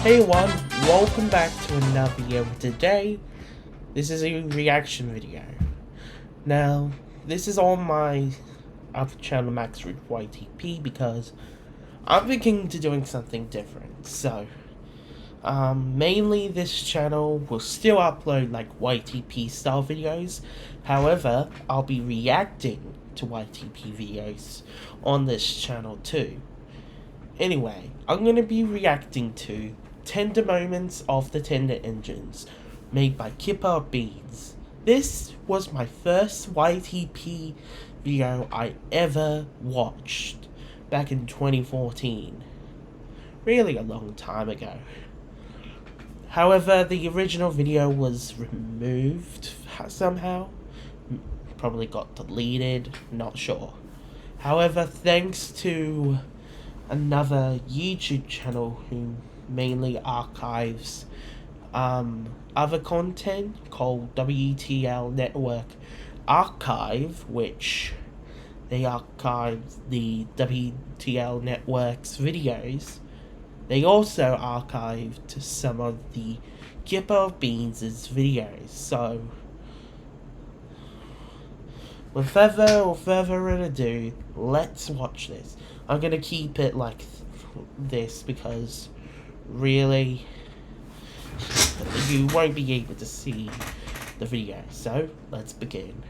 Hey everyone, welcome back to another video. Today, this is a reaction video. Now, this is on my other channel, Max Root YTP, because I'm thinking to doing something different. So, mainly this channel will still upload like YTP style videos. However, I'll be reacting to YTP videos on this channel too. Anyway, I'm going to be reacting to Tender Moments of the Tender Engines, made by Kipper Beans. This was my first YTP video I ever watched, back in 2014. Really a long time ago. However, the original video was removed somehow. Probably got deleted, not sure. However, thanks to another YouTube channel who mainly archives other content called WTL Network Archive, which they archive the WTL Network's videos. They also archived some of the Kipper Beans' videos. So, without further ado, let's watch this. I'm gonna keep it like this because really you won't be able to see the video. So let's begin.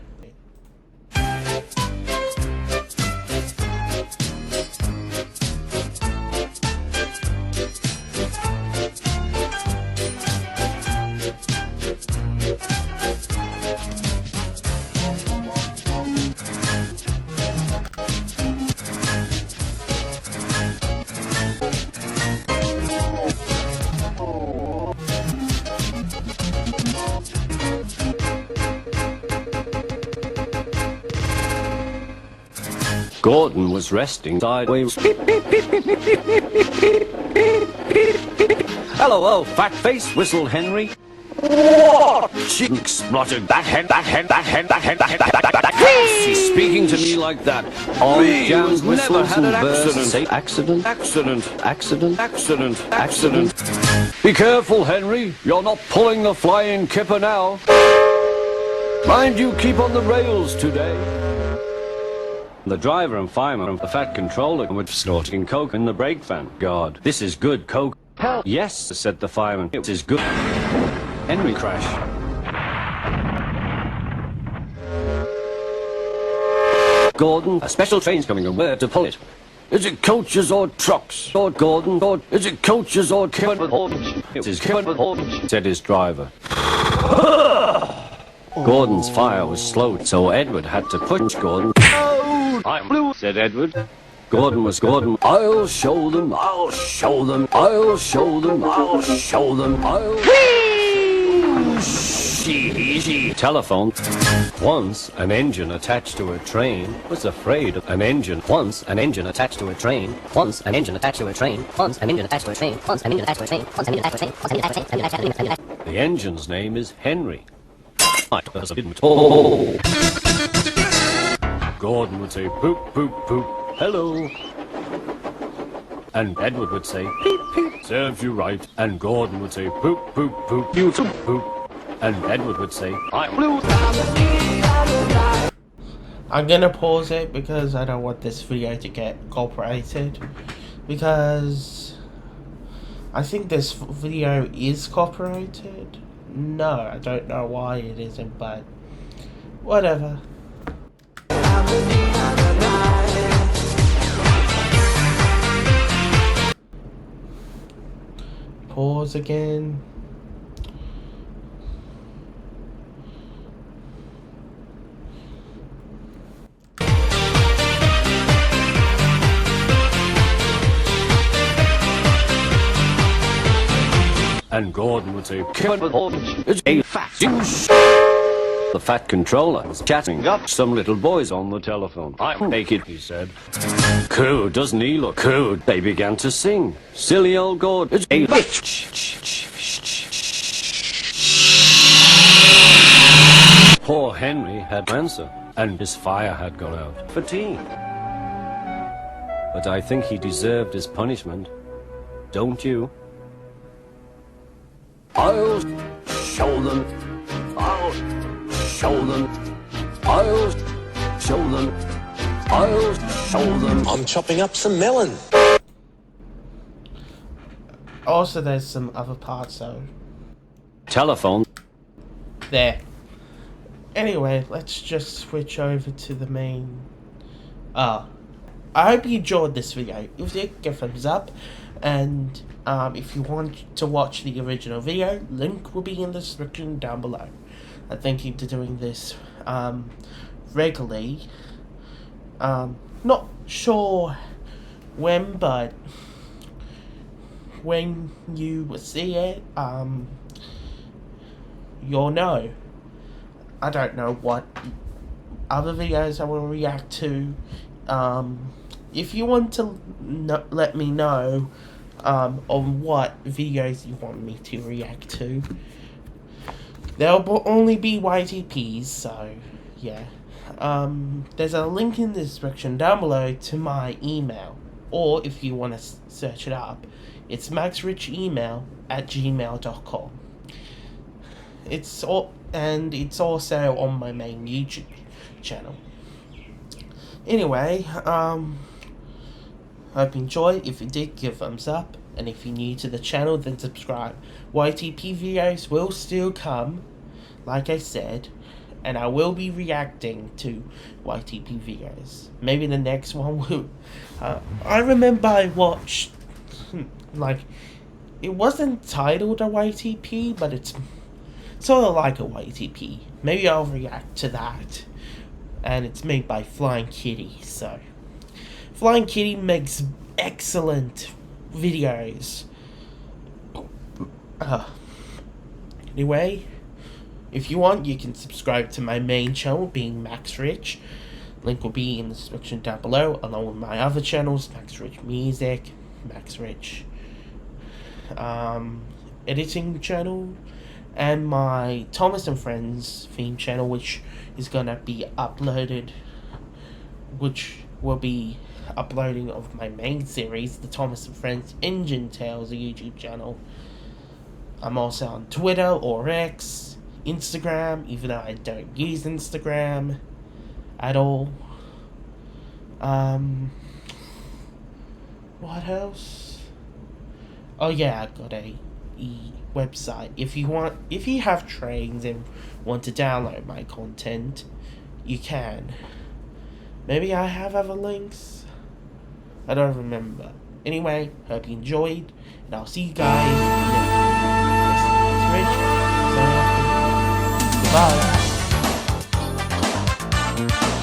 Gordon was resting sideways. Hello, old fat face, whistled Henry. What? She spluttered. That hen. She's speaking to me like that. All jams, whistles, and bursts. Say accident. Be careful, Henry. You're not pulling the flying kipper now. Mind you keep on the rails today. The driver and fireman and the fat controller were snorting coke in the brake van. God, this is good coke. Hell, yes, said the fireman. It is good. Henry crash. Gordon, a special train's coming and where to pull it? Is it coaches or trucks? Or Gordon, or is it coaches or Kipper? It is Kipper, said his driver. Gordon's fire was slow, so Edward had to push Gordon. I'm blue, said Edward. Gordon was Gordon. I'll show them, I'll show them, I'll show them, I'll show them, I'll... She telephone. Once an engine attached to a train was afraid of an engine. Once an engine attached to a train. Once an engine attached to a train. Once an engine attached to a train. Once an engine attached to a train. Once an engine attached to a train. Once an engine attached to a train. The engine's name is Henry. I didn't. Oh. Gordon would say poop, poop, poop, hello. And Edward would say peep, peep, serves you right. And Gordon would say poop, poop, poop, you too, poop. And Edward would say, I'm blue. I'm gonna pause it because I don't want this video to get copyrighted. Because I think this video is copyrighted. No, I don't know why it isn't, but whatever. Pause again. And Gordon would say, it's a fat douche. The fat controller was chatting up some little boys on the telephone. I'm naked, he said. Cool, doesn't he look cool? They began to sing. Silly old Gordon, it's a bitch. Poor Henry had cancer, and his fire had gone out for tea. But I think he deserved his punishment. Don't you? I'll show them. I'll show them. I'll show them. I'll show them. I'm chopping up some melon. Also, there's some other parts, so Telephone. there. Anyway, let's just switch over to the main. I hope you enjoyed this video. If you did, give a thumbs up. And if you want to watch the original video, link will be in the description down below. I'm thinking to doing this regularly. Not sure when, but when you see it, you'll know. I don't know what other videos I will react to. If you want to let me know on what videos you want me to react to, there'll only be YTPs, so yeah. There's a link in the description down below to my email, or if you want to search it up, it's maxrichemail@gmail.com. It's also on my main YouTube channel. Anyway, hope you enjoyed. If you did, give a thumbs up, and if you're new to the channel, then subscribe. YTP videos will still come, like I said, and I will be reacting to YTP videos. Maybe the next one will. I remember I watched, it wasn't titled a YTP, but it's sort of like a YTP. Maybe I'll react to that. And it's made by Flying Kitty, so Flying Kitty makes excellent videos. Anyway, if you want, you can subscribe to my main channel, being Max Rich. Link will be in the description down below, along with my other channels, Max Rich Music, Max Rich editing channel, and my Thomas and Friends theme channel, which is gonna be uploaded, which will be uploading of my main series, the Thomas and Friends Engine Tales YouTube channel. I'm also on Twitter or X, Instagram, even though I don't use Instagram at all. What else? Oh yeah, I got a website. If you have trains and want to download my content, you can. Maybe I have other links, I don't remember. Anyway, hope you enjoyed, and I'll see you guys next. This is Rich. Bye.